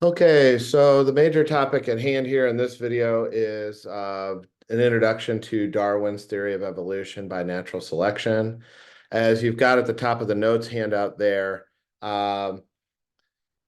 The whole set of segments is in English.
Okay, so the major topic at hand here in this video is an introduction to Darwin's theory of evolution by natural selection. As you've got at the top of the notes handout there, um,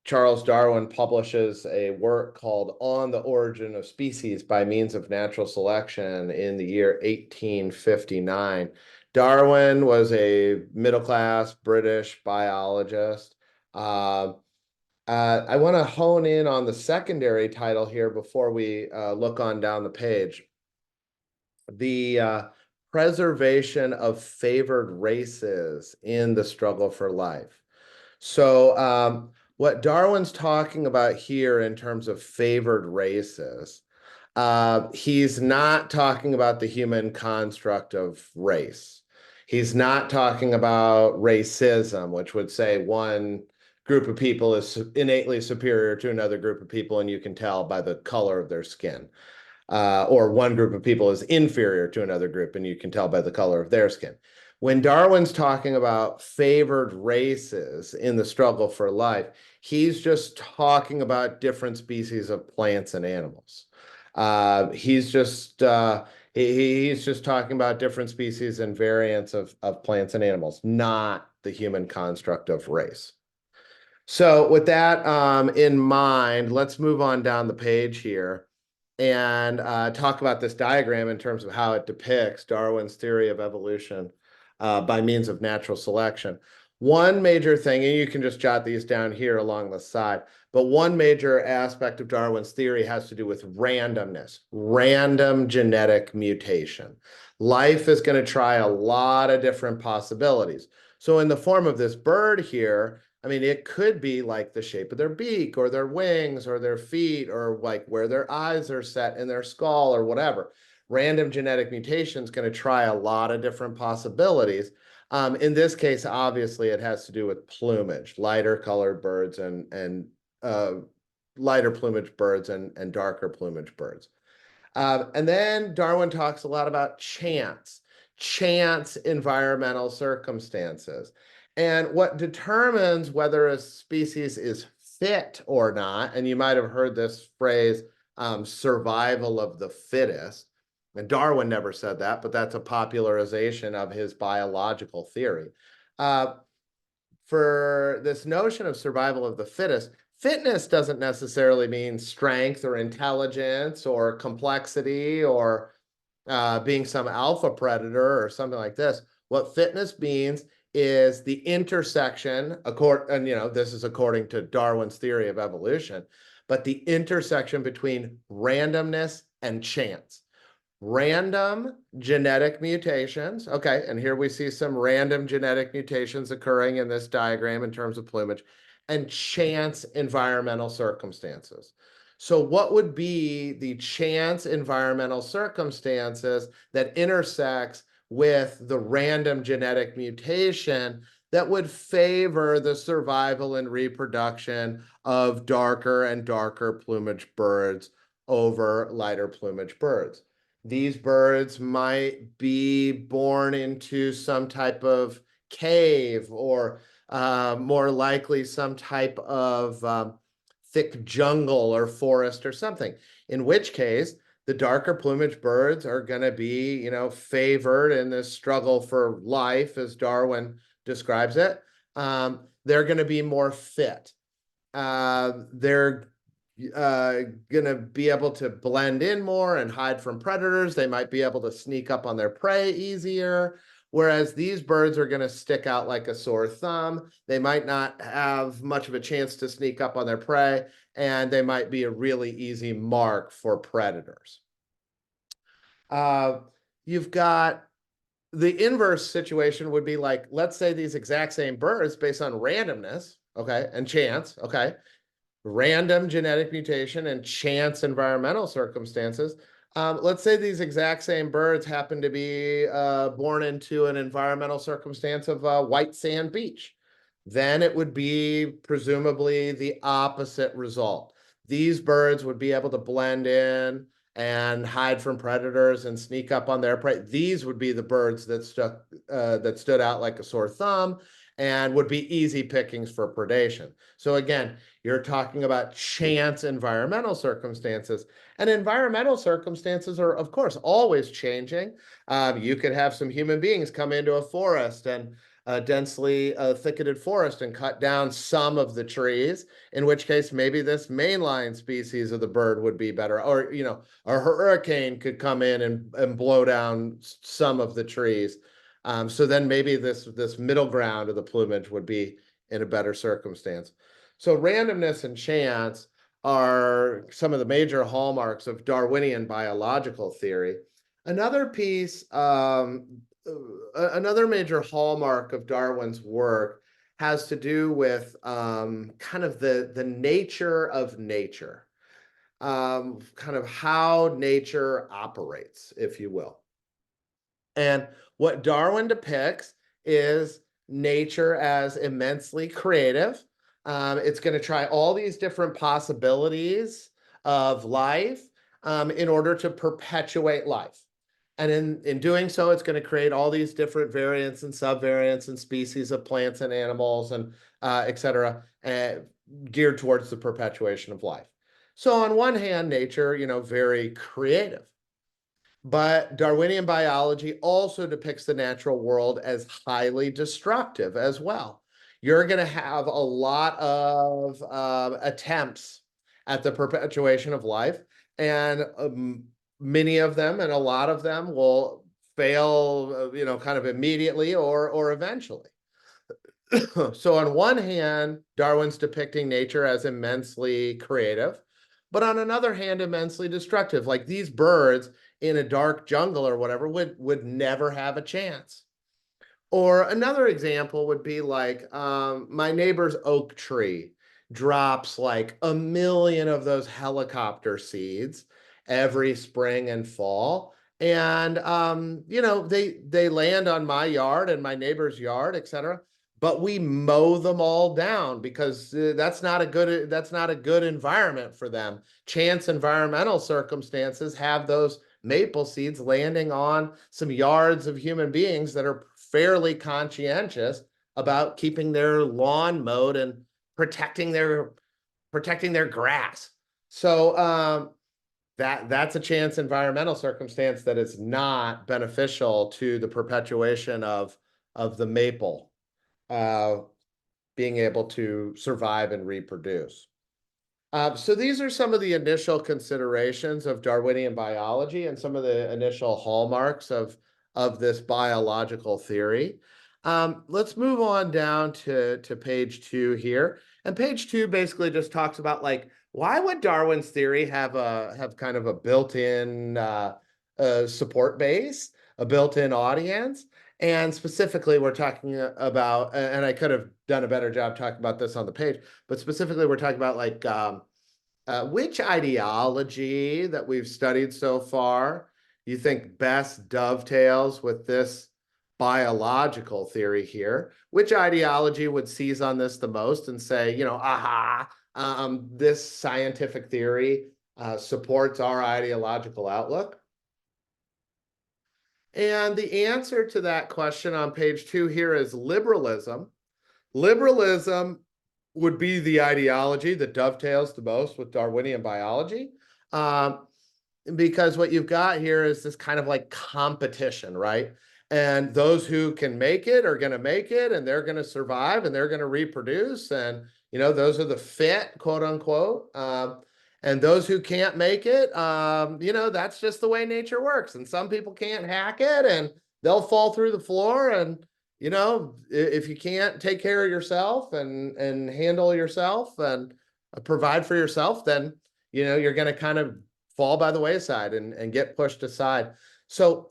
Charles Darwin publishes a work called On the Origin of Species by Means of Natural Selection in the year 1859. Darwin was a middle-class British biologist. Uh, I want to hone in on the secondary title here before we look on down the page. The preservation of favored races in the struggle for life. So, what Darwin's talking about here in terms of favored races, he's not talking about the human construct of race. He's not talking about racism, which would say one group of people is innately superior to another group of people, and you can tell by the color of their skin. Or one group of people is inferior to another group, and you can tell by the color of their skin. When Darwin's talking about favored races in the struggle for life, he's just talking about different species of plants and animals. He's just he's just talking about different species and variants of plants and animals, not the human construct of race. So with that in mind, let's move on down the page here and talk about this diagram in terms of how it depicts Darwin's theory of evolution by means of natural selection. One major thing, and you can just jot these down here along the side, but one major aspect of Darwin's theory has to do with randomness, random genetic mutation. Life is going to try a lot of different possibilities. So in the form of this bird here, I mean, it could be like the shape of their beak or their wings or their feet or like where their eyes are set in their skull or whatever. Random genetic mutation is going to try a lot of different possibilities. In this case, obviously, it has to do with plumage, lighter colored birds and lighter plumage birds and darker plumage birds. And then Darwin talks a lot about chance environmental circumstances. And what determines whether a species is fit or not, and you might have heard this phrase, survival of the fittest. And Darwin never said that, but that's a popularization of his biological theory. Uh, for this notion of survival of the fittest, fitness doesn't necessarily mean strength or intelligence or complexity or being some alpha predator or something like this. What fitness means is the intersection, and this is according to Darwin's theory of evolution, but the intersection between randomness and chance. Random genetic mutations. Okay, and here we see some random genetic mutations occurring in this diagram in terms of plumage, and chance environmental circumstances. So what would be the chance environmental circumstances that intersects with the random genetic mutation that would favor the survival and reproduction of darker and darker plumage birds over lighter plumage birds? These birds might be born into some type of cave or more likely some type of thick jungle or forest or something, in which case the darker plumage birds are going to be, favored in this struggle for life, as Darwin describes it. They're going to be more fit. They're going to be able to blend in more and hide from predators. They might be able to sneak up on their prey easier. Whereas these birds are going to stick out like a sore thumb. They might not have much of a chance to sneak up on their prey, and they might be a really easy mark for predators. You've got the inverse situation would be like, let's say these exact same birds based on randomness, okay, and chance, okay, random genetic mutation and chance environmental circumstances. Let's say these exact same birds happen to be born into an environmental circumstance of a white sand beach. Then it would be presumably the opposite result. These birds would be able to blend in and hide from predators and sneak up on their prey. These would be the birds that stood out like a sore thumb. and would be easy pickings for predation. So again, you're talking about chance environmental circumstances. And environmental circumstances are, of course, always changing. You could have some human beings come into a forest and a densely thicketed forest and cut down some of the trees, in which case maybe this mainline species of the bird would be better. Or, you know, a hurricane could come in and blow down some of the trees. So then maybe this middle ground of the plumage would be in a better circumstance. So randomness and chance are some of the major hallmarks of Darwinian biological theory. Another piece, another major hallmark of Darwin's work has to do with kind of the nature of nature, kind of how nature operates, if you will. And what Darwin depicts is nature as immensely creative. It's going to try all these different possibilities of life in order to perpetuate life. And in doing so, it's going to create all these different variants and subvariants and species of plants and animals and et cetera, geared towards the perpetuation of life. So on one hand, nature, you know, very creative. But Darwinian biology also depicts the natural world as highly destructive as well. You're going to have a lot of attempts at the perpetuation of life, and many of them and a lot of them will fail, you know, kind of immediately or eventually. So on one hand, Darwin's depicting nature as immensely creative, but on another hand, immensely destructive. Like these birds in a dark jungle or whatever would never have a chance. Or another example would be like my neighbor's oak tree drops like 1 million of those helicopter seeds every spring and fall. And you know, they land on my yard and my neighbor's yard, et cetera. But we mow them all down because that's not a good environment for them. Chance environmental circumstances have those maple seeds landing on some yards of human beings that are fairly conscientious about keeping their lawn mowed and protecting their grass. So that's a chance environmental circumstance that is not beneficial to the perpetuation of the maple being able to survive and reproduce. So these are some of the initial considerations of Darwinian biology and some of the initial hallmarks of this biological theory. Let's move on down to page 2 here. And page 2 basically just talks about like, why would Darwin's theory have kind of a built-in support base, a built-in audience? And specifically, we're talking about, and I could have done a better job talking about this on the page, but specifically, we're talking about like which ideology that we've studied so far you think best dovetails with this biological theory here? Which ideology would seize on this the most and say, you know, aha, this scientific theory supports our ideological outlook? And the answer to that question on page 2 here is liberalism. Liberalism would be the ideology that dovetails the most with Darwinian biology, because what you've got here is this kind of like competition, right? And those who can make it are going to make it, and they're going to survive, and they're going to reproduce, and you know, those are the fit, quote unquote. And those who can't make it, you know, that's just the way nature works. And some people can't hack it, and they'll fall through the floor. And you know, if you can't take care of yourself and handle yourself and provide for yourself, then you know you're going to kind of fall by the wayside and get pushed aside. So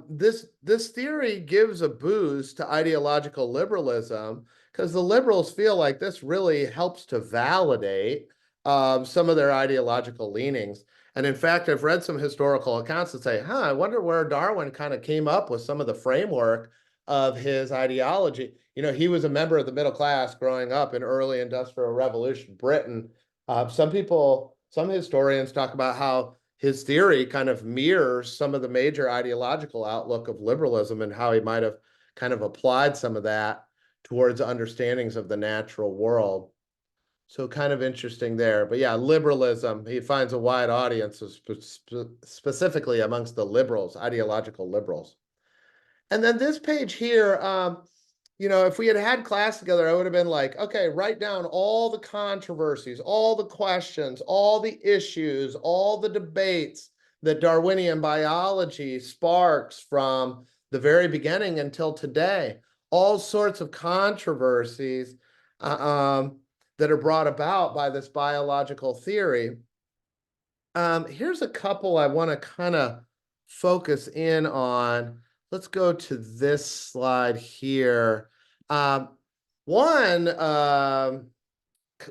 this theory gives a boost to ideological liberalism because the liberals feel like this really helps to validate some of their ideological leanings. And in fact, I've read some historical accounts that say, I wonder where Darwin kind of came up with some of the framework of his ideology. You know, he was a member of the middle class growing up in early industrial revolution Britain. Some historians talk about how his theory kind of mirrors some of the major ideological outlook of liberalism and how he might have kind of applied some of that towards understandings of the natural world. So kind of interesting there. But yeah, liberalism, he finds a wide audience, specifically amongst the liberals, ideological liberals. And then this page here, if we had had class together, I would have been like, okay, write down all the controversies, all the questions, all the issues, all the debates that Darwinian biology sparks from the very beginning until today. All sorts of controversies that are brought about by this biological theory. Here's a couple I want to kind of focus in on. Let's go to this slide here. One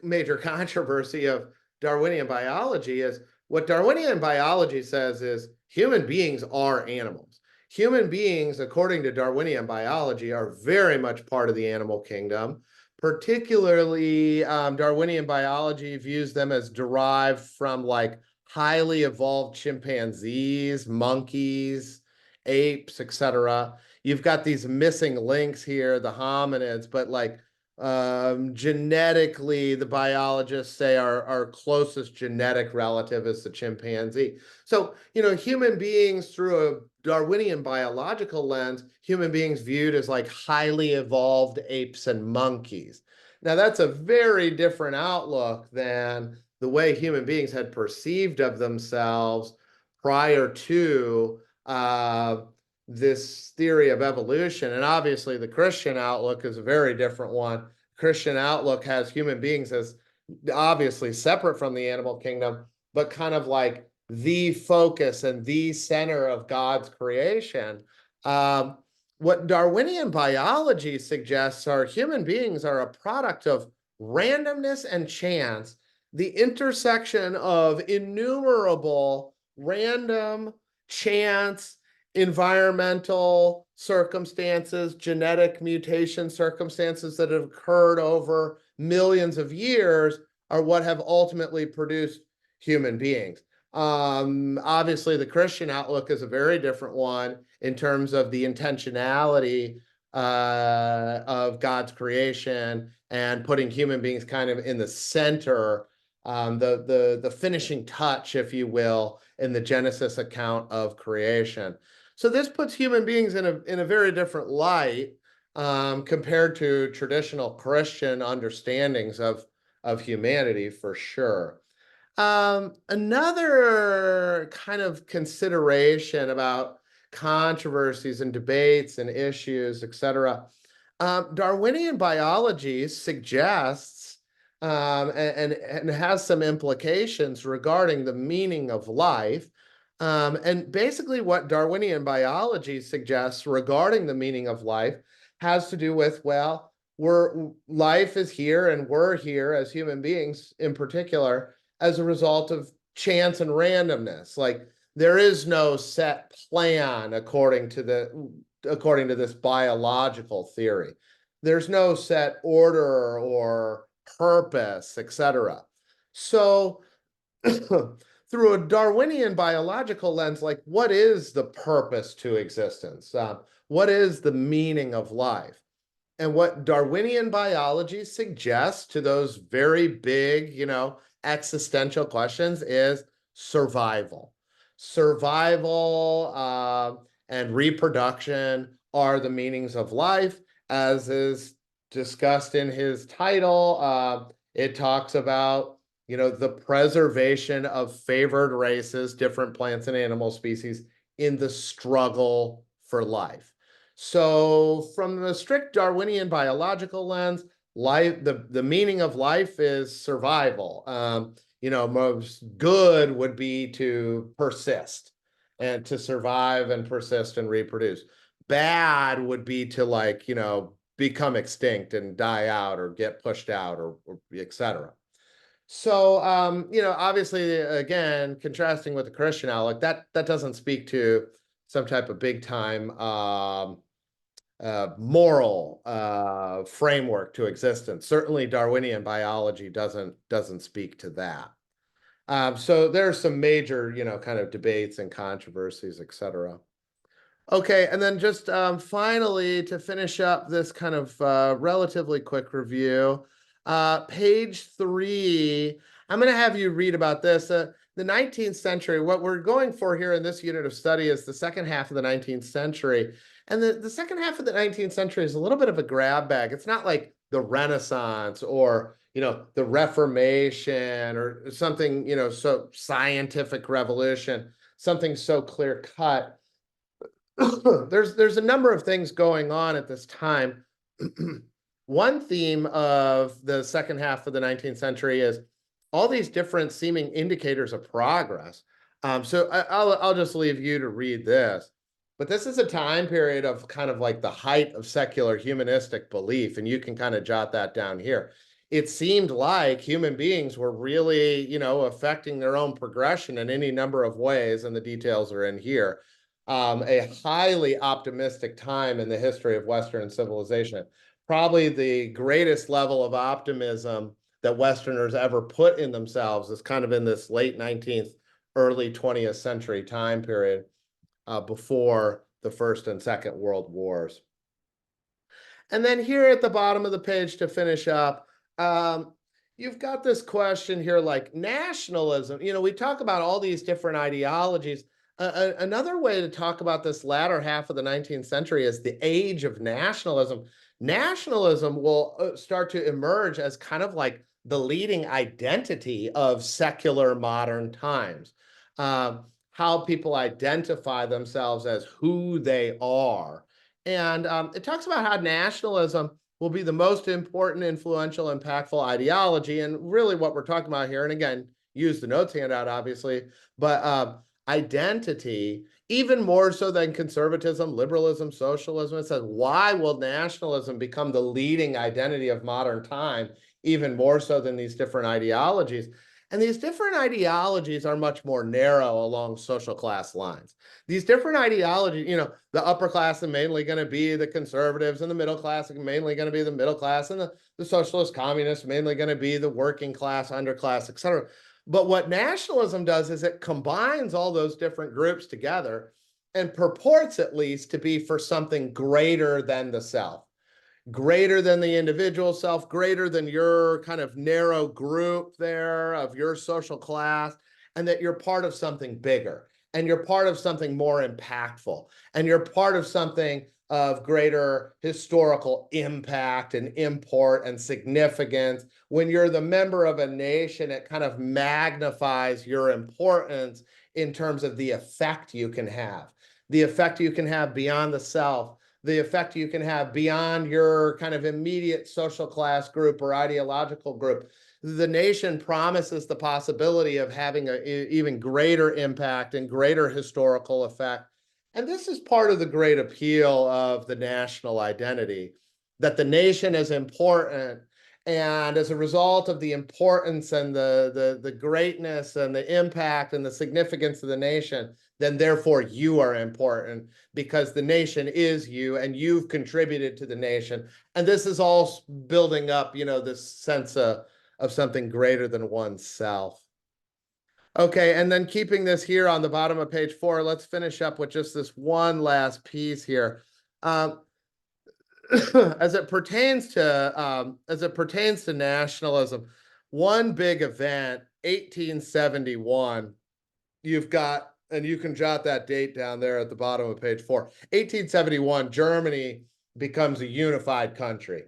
major controversy of Darwinian biology is what Darwinian biology says is human beings are animals. Human beings, according to Darwinian biology, are very much part of the animal kingdom. Particularly, Darwinian biology views them as derived from like highly evolved chimpanzees, monkeys, apes, etc. You've got these missing links here, the hominids, but like genetically, the biologists say our closest genetic relative is the chimpanzee. So, human beings through a Darwinian biological lens, human beings viewed as like highly evolved apes and monkeys. Now, that's a very different outlook than the way human beings had perceived of themselves prior to this theory of evolution. And obviously, the Christian outlook is a very different one. Christian outlook has human beings as obviously separate from the animal kingdom, but kind of like the focus and the center of God's creation. What Darwinian biology suggests are human beings are a product of randomness and chance, the intersection of innumerable random chance environmental circumstances, genetic mutation circumstances that have occurred over millions of years are what have ultimately produced human beings. Obviously, the Christian outlook is a very different one in terms of the intentionality of God's creation and putting human beings kind of in the center, the finishing touch, if you will, in the Genesis account of creation. So this puts human beings in a very different light compared to traditional Christian understandings of humanity, for sure. Another kind of consideration about controversies and debates and issues, etc. Darwinian biology suggests and has some implications regarding the meaning of life. And basically, what Darwinian biology suggests regarding the meaning of life has to do with, well, life is here and we're here as human beings in particular as a result of chance and randomness. Like there is no set plan according to this biological theory. There's no set order or purpose, etc. So through a Darwinian biological lens, like what is the purpose to existence? What is the meaning of life? And what Darwinian biology suggests to those very big, existential questions is survival. Survival and reproduction are the meanings of life, as is discussed in his title. It talks about the preservation of favored races, different plants and animal species, in the struggle for life. So from the strict Darwinian biological lens, life, the meaning of life is survival. Most good would be to persist and to survive and persist and reproduce. Bad would be to become extinct and die out or get pushed out or etc. So, obviously, again, contrasting with the Christian outlook, that doesn't speak to some type of big time moral framework to existence. Certainly, Darwinian biology doesn't speak to that. So there are some major, kind of debates and controversies, etc. Okay, and then just finally to finish up this kind of relatively quick review, page 3, I'm going to have you read about this. The 19th century, what we're going for here in this unit of study is the second half of the 19th century. And the second half of the 19th century is a little bit of a grab bag. It's not like the Renaissance or, the Reformation or something, so scientific revolution, something so clear cut. There's a number of things going on at this time. One theme of the second half of the 19th century is all these different seeming indicators of progress. So I'll just leave you to read this. But this is a time period of kind of like the height of secular humanistic belief, and you can kind of jot that down here. It seemed like human beings were really, affecting their own progression in any number of ways, and the details are in here. A highly optimistic time in the history of Western civilization. Probably the greatest level of optimism that Westerners ever put in themselves is kind of in this late 19th, early 20th century time period before the First and Second World Wars. And then here at the bottom of the page to finish up, you've got this question here like nationalism. We talk about all these different ideologies. Another way to talk about this latter half of the 19th century is the age of nationalism. Nationalism will start to emerge as kind of like the leading identity of secular modern times. How people identify themselves as who they are. And it talks about how nationalism will be the most important, influential, impactful ideology. And really what we're talking about here, and again, use the notes handout, obviously, but identity, even more so than conservatism, liberalism, socialism. It says, why will nationalism become the leading identity of modern time, even more so than these different ideologies? And these different ideologies are much more narrow along social class lines. These different ideologies, the upper class are mainly going to be the conservatives, and the middle class are mainly going to be the middle class, and the socialist communists mainly going to be the working class, underclass, et cetera. But what nationalism does is it combines all those different groups together and purports at least to be for something greater than the self, greater than the individual self, greater than your kind of narrow group there of your social class, and that you're part of something bigger, and you're part of something more impactful, and you're part of something of greater historical impact and import and significance. When you're the member of a nation, it kind of magnifies your importance in terms of the effect you can have beyond the self, the effect you can have beyond your kind of immediate social class group or ideological group. The nation promises the possibility of having an even greater impact and greater historical effect. And this is part of the great appeal of the national identity, that the nation is important. And as a result of the importance and the greatness and the impact and the significance of the nation, then therefore you are important because the nation is you and you've contributed to the nation. And this is all building up, this sense of something greater than oneself. Okay, and then keeping this here on the bottom of page 4, let's finish up with just this one last piece here. As it pertains to nationalism, one big event, 1871, you've got, and you can jot that date down there at the bottom of page 4. 1871, Germany becomes a unified country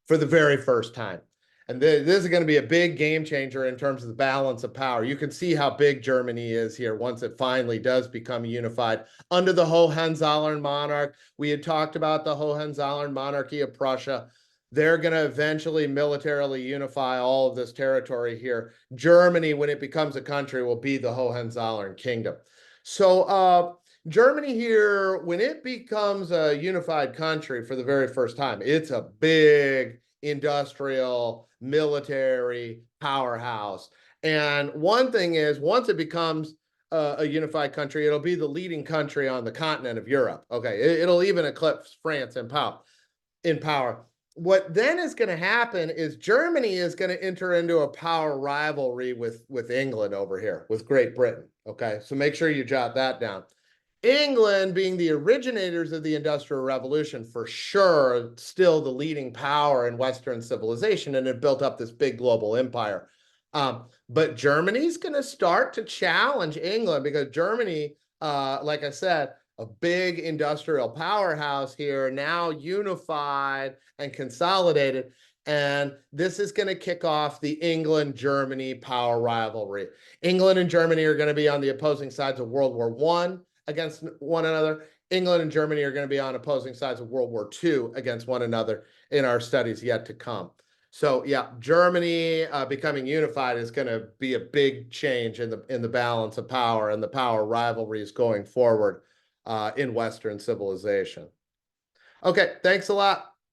for the very first time. And this is going to be a big game changer in terms of the balance of power. You can see how big Germany is here once it finally does become unified under the Hohenzollern monarch. We had talked about the Hohenzollern monarchy of Prussia. They're going to eventually militarily unify all of this territory here. Germany, when it becomes a country, will be the Hohenzollern kingdom. So Germany here, when it becomes a unified country for the very first time, it's a big industrial, military powerhouse. And one thing is, once it becomes a unified country, it'll be the leading country on the continent of Europe. Okay, it'll even eclipse France in power. What then is going to happen is Germany is going to enter into a power rivalry with England over here, with Great Britain. Okay, so make sure you jot that down. England, being the originators of the Industrial Revolution, for sure, still the leading power in Western civilization, and it built up this big global empire. But Germany's going to start to challenge England because Germany, like I said, a big industrial powerhouse here, now unified and consolidated. And this is going to kick off the England-Germany power rivalry. England and Germany are going to be on the opposing sides of World War I against one another. England and Germany are going to be on opposing sides of World War II against one another in our studies yet to come. So yeah, Germany becoming unified is going to be a big change in the balance of power and the power rivalries going forward in Western civilization. Okay, thanks a lot.